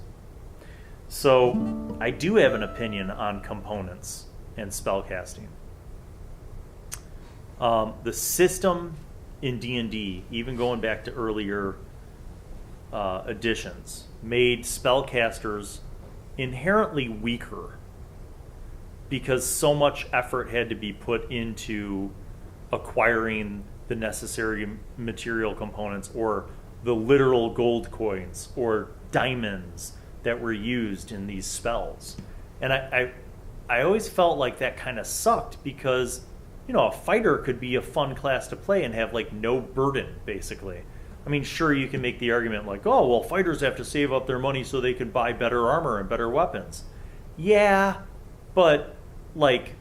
So I do have an opinion on components and spellcasting. The system in D&D, even going back to earlier editions, made spellcasters inherently weaker because so much effort had to be put into acquiring the necessary material components, or the literal gold coins or diamonds that were used in these spells. And I always felt like that kind of sucked because, a fighter could be a fun class to play and have like no burden, basically. I mean, sure, you can make the argument like, oh, well, fighters have to save up their money so they can buy better armor and better weapons. Yeah, but like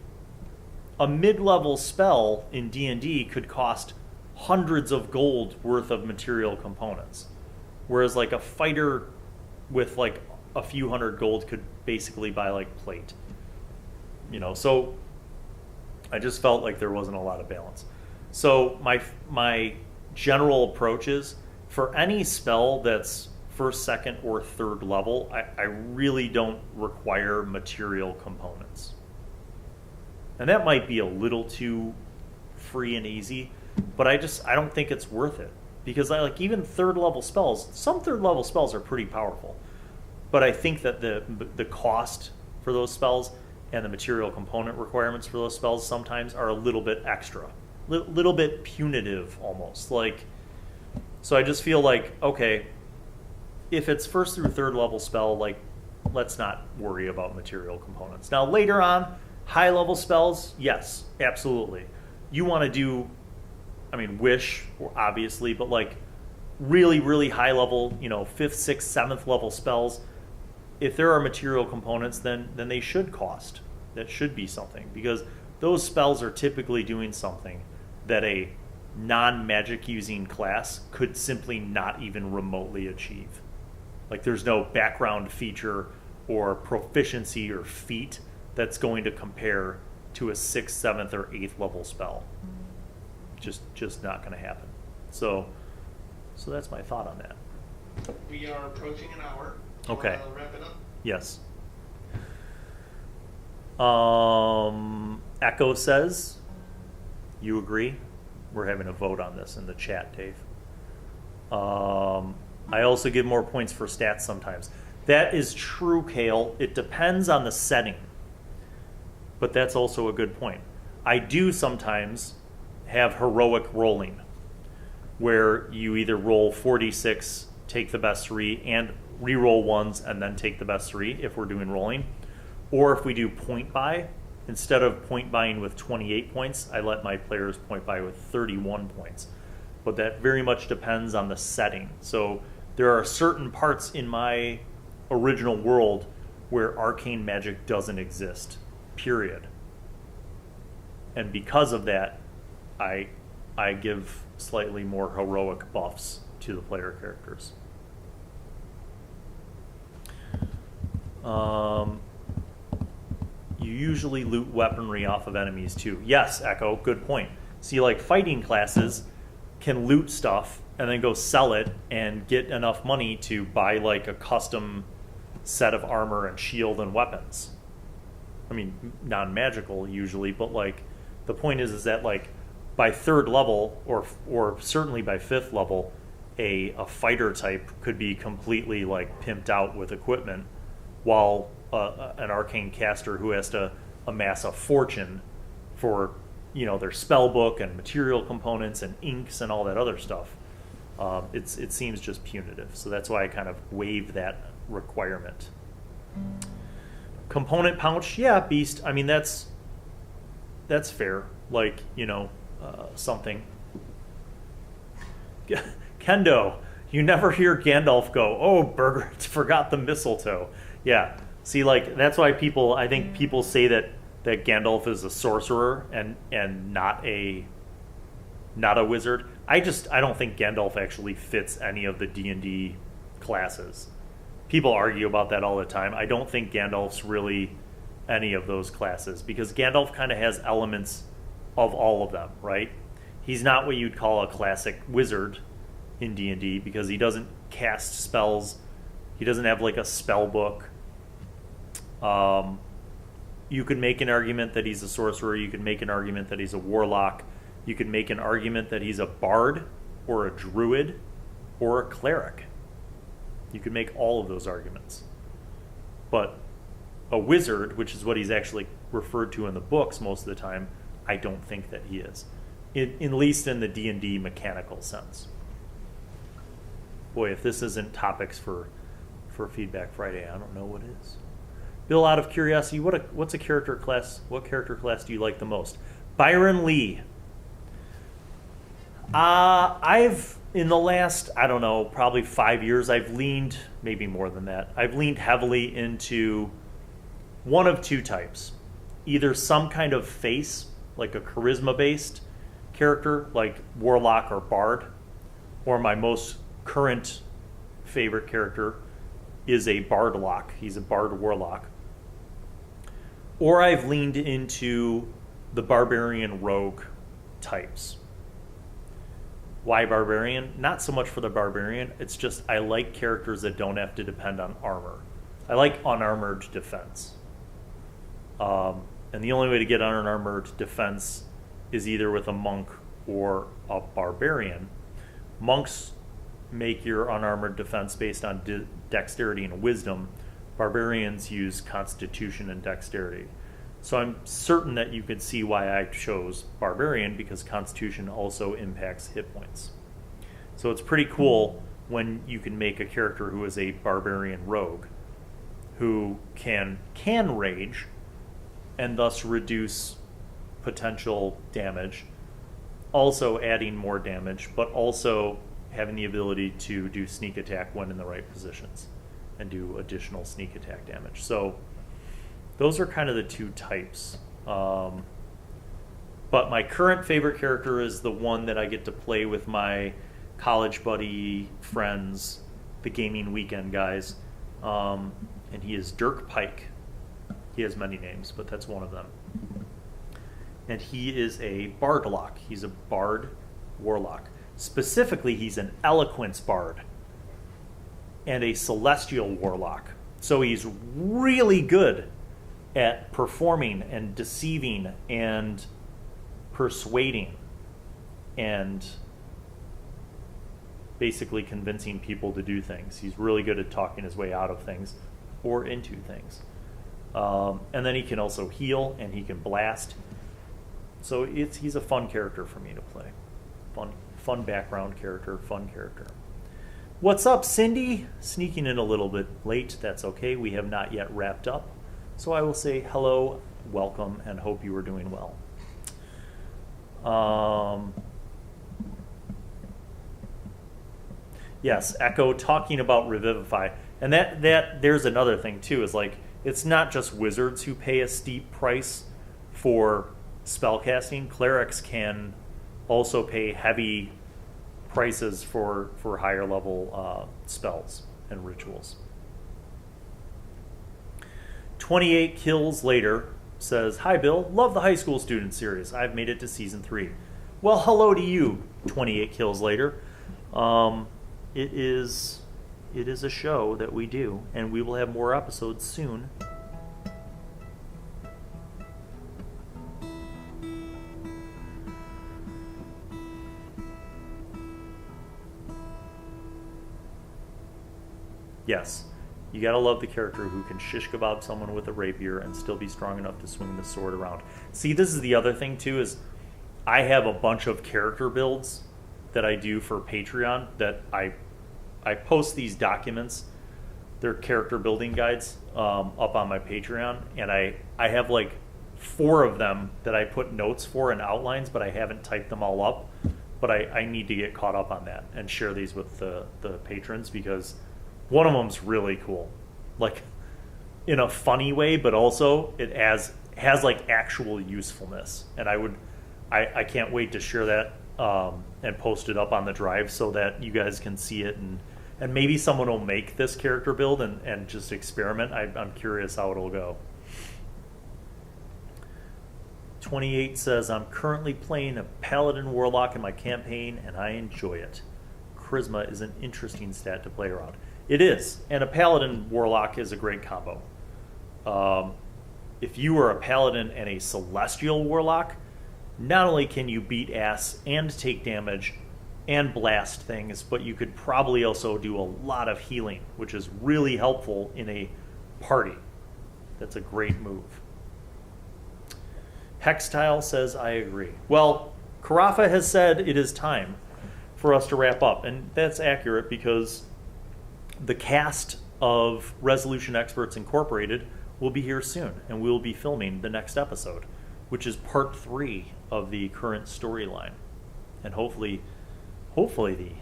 a mid-level spell in D&D could cost hundreds of gold worth of material components, whereas like a fighter with like a few hundred gold could basically buy like plate. So I just felt like there wasn't a lot of balance. So my general approach is, for any spell that's first, second, or third level, I really don't require material components. And that might be a little too free and easy, but I don't think it's worth it. Because even third level spells, some third level spells are pretty powerful. But I think that the cost for those spells and the material component requirements for those spells sometimes are a little bit extra. Little bit punitive almost. So I just feel like, okay, if it's first through third level spell, let's not worry about material components. Now later on, high level spells, yes, absolutely. You want to do, wish, obviously, but really, really high level, 5th, 6th, 7th level spells, if there are material components, then they should cost. That should be something, because those spells are typically doing something that a non-magic using class could simply not even remotely achieve. There's no background feature or proficiency or feat that's going to compare to a 6th, 7th, or 8th level spell. Just not going to happen. So that's my thought on that. We are approaching an hour. Okay. Wrap it up. Yes. Echo says, you agree? We're having a vote on this in the chat, Dave. I also give more points for stats sometimes. That is true, Kale. It depends on the setting. But that's also a good point. I do sometimes have heroic rolling, where you either roll 46, take the best 3, and re-roll ones, and then take the best 3 if we're doing rolling. Or if we do point buy, instead of point buying with 28 points, I let my players point buy with 31 points. But that very much depends on the setting. So there are certain parts in my original world where arcane magic doesn't exist, period. And because of that, I give slightly more heroic buffs to the player characters. You usually loot weaponry off of enemies too. Yes, Echo, good point. See, fighting classes can loot stuff and then go sell it and get enough money to buy a custom set of armor and shield and weapons. Non-magical usually, but the point is that by 3rd level or certainly by 5th level, a fighter type could be completely pimped out with equipment, while an arcane caster who has to amass a fortune for their spell book and material components and inks and all that other stuff, it seems just punitive. So that's why I kind of waive that requirement. Component pouch, yeah, beast. That's fair. Something. Kendo, you never hear Gandalf go, "Oh, Burger forgot the mistletoe." Yeah. See, that's why I think people say that Gandalf is a sorcerer and not a wizard. I don't think Gandalf actually fits any of the D&D classes. People argue about that all the time. I don't think Gandalf's really any of those classes because Gandalf kind of has elements of all of them, right? He's not what you'd call a classic wizard in D&D because he doesn't cast spells. He doesn't have like a spell book. You could make an argument that he's a sorcerer. You could make an argument that he's a warlock. You could make an argument that he's a bard or a druid or a cleric. You could make all of those arguments. But a wizard, which is what he's actually referred to in the books most of the time, I don't think that he is. At least in the D&D mechanical sense. Boy, if this isn't topics for Feedback Friday, I don't know what is. Bill, out of curiosity, what's a character class? What character class do you like the most? Byron Lee. I've, in the last, I don't know, probably 5 years, I've leaned, maybe more than that, I've leaned heavily into one of two types. Either some kind of face, like a charisma-based character, like Warlock or Bard, or my most current favorite character is a Bardlock. He's a Bard Warlock. Or I've leaned into the Barbarian Rogue types. Why Barbarian? Not so much for the Barbarian. It's just I like characters that don't have to depend on armor. I like unarmored defense. And the only way to get unarmored defense is either with a monk or a barbarian. Monks make your unarmored defense based on dexterity and wisdom. Barbarians use constitution and dexterity. So I'm certain that you could see why I chose barbarian, because constitution also impacts hit points. So it's pretty cool when you can make a character who is a barbarian rogue who can rage and thus reduce potential damage, also adding more damage, but also having the ability to do sneak attack when in the right positions and do additional sneak attack damage. So those are kind of the two types. But my current favorite character is the one that I get to play with my college buddy friends, the Gaming Weekend guys. And he is Dirk Pike. He has many names, but that's one of them. And he is a Bardlock. He's a Bard Warlock. Specifically, he's an Eloquence Bard and a Celestial Warlock. So he's really good at performing and deceiving and persuading and basically convincing people to do things. He's really good at talking his way out of things or into things. And then he can also heal and he can blast. So he's a fun character for me to play. Fun background character, fun character. What's up, Cindy? Sneaking in a little bit late. That's okay. We have not yet wrapped up. So I will say hello, welcome, and hope you are doing well. Yes, Echo talking about Revivify. And that there's another thing too, is like it's not just wizards who pay a steep price for spellcasting. Clerics can also pay heavy prices for higher level spells and rituals. 28 Kills Later says, "Hi Bill, love the high school student series. I've made it to season 3. Well, hello to you, 28 Kills Later. It is a show that we do, and we will have more episodes soon. Yes, you gotta love the character who can shish kebab someone with a rapier and still be strong enough to swing the sword around." See, this is the other thing too, is I have a bunch of character builds that I do for Patreon that I post these documents. They're character building guides up on my Patreon, and I have like 4 of them that I put notes for and outlines, but I haven't typed them all up. But I need to get caught up on that and share these with the patrons, because one of them's really cool, like in a funny way, but also it has like actual usefulness, and I can't wait to share that and post it up on the drive so that you guys can see it, and maybe someone will make this character build and just experiment. I'm curious how it'll go. 28 says, I'm currently playing a Paladin Warlock in my campaign, and I enjoy it. Charisma is an interesting stat to play around. It is, and a Paladin Warlock is a great combo. If you are a Paladin and a Celestial Warlock, not only can you beat ass and take damage and blast things, but you could probably also do a lot of healing, which is really helpful in a party. That's a great move. Hextile says, I agree. Well, Carafa has said it is time for us to wrap up, and that's accurate because the cast of Resolution Experts Incorporated will be here soon, and we'll be filming the next episode, which is part 3 of the current storyline, and hopefully the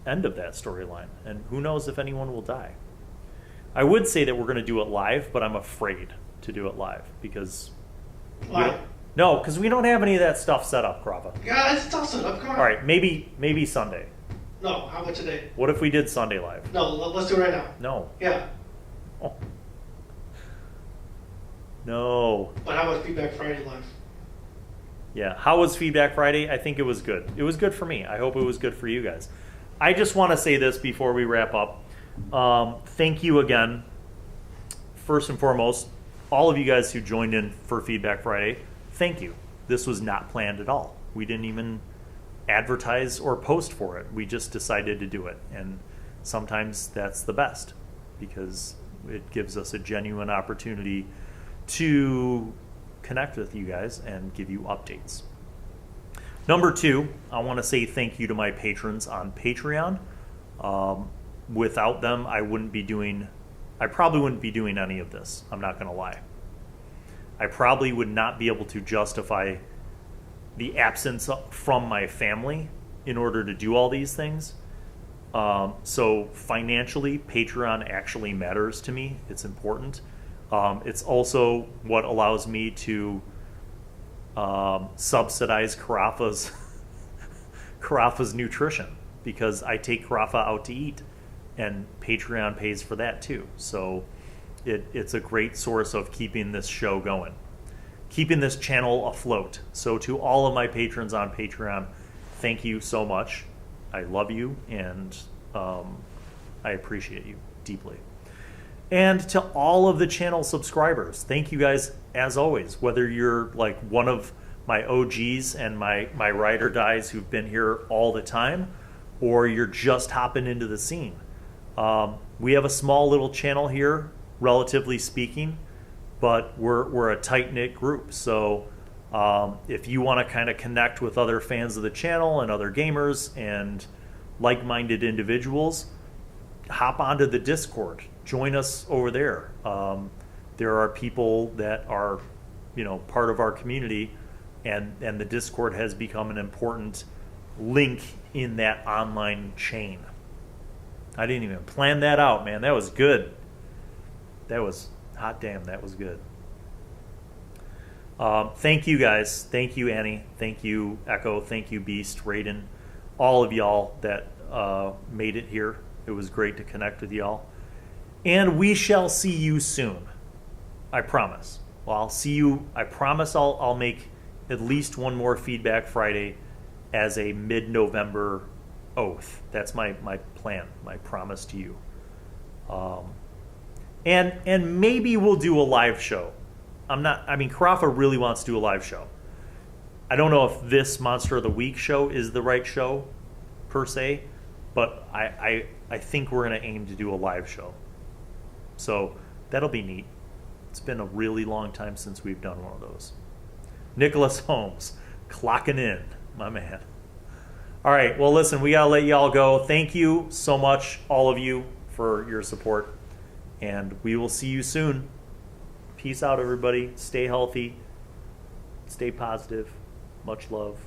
end of that storyline, and who knows if anyone will die. I would say that we're going to do it live, but I'm afraid to do it live because because we don't have any of that stuff set up, Krava. Yeah, it's all set up. Come on. All right, maybe Sunday. No, how about today? What if we did Sunday live? No, let's do it right now. No. Yeah. Oh. No. But how about Feedback Friday live? Yeah. How was Feedback Friday? I think it was good. It was good for me. I hope it was good for you guys. I just want to say this before we wrap up. Thank you again, first and foremost, all of you guys who joined in for Feedback Friday. Thank you. This was not planned at all. We didn't even advertise or post for it. We just decided to do it. And sometimes that's the best because it gives us a genuine opportunity to connect with you guys and give you updates. Number 2, I want to say thank you to my patrons on Patreon. Without them, I probably wouldn't be doing any of this. I'm not going to lie. I probably would not be able to justify the absence from my family in order to do all these things. So financially, Patreon actually matters to me. It's important. It's also what allows me to subsidize Carafa's nutrition because I take Carafa out to eat, and Patreon pays for that too. So it's a great source of keeping this show going, keeping this channel afloat. So to all of my patrons on Patreon, thank you so much. I love you, and I appreciate you deeply. And to all of the channel subscribers, thank you guys as always, whether you're like one of my OGs and my ride or dies who've been here all the time, or you're just hopping into the scene. We have a small little channel here, relatively speaking, but we're a tight-knit group. So if you want to kind of connect with other fans of the channel and other gamers and like-minded individuals, hop onto the Discord. Join us over there. There are people that are, part of our community, and the Discord has become an important link in that online chain. I didn't even plan that out, man. That was good. That was hot damn. That was good. Thank you guys. Thank you, Annie. Thank you, Echo. Thank you, Beast, Raiden, all of y'all that made it here. It was great to connect with y'all. And we shall see you soon. I promise. Well, I'll see you. I promise I'll make at least one more Feedback Friday as a mid-November oath. That's my plan, my promise to you. And maybe we'll do a live show. Carafa really wants to do a live show. I don't know if this Monster of the Week show is the right show, per se, but I think we're going to aim to do a live show. So that'll be neat. It's been a really long time since we've done one of those. Nicholas Holmes, clocking in, my man. All right, well, listen, we got to let y'all go. Thank you so much, all of you, for your support, and we will see you soon. Peace out, everybody. Stay healthy. Stay positive. Much love.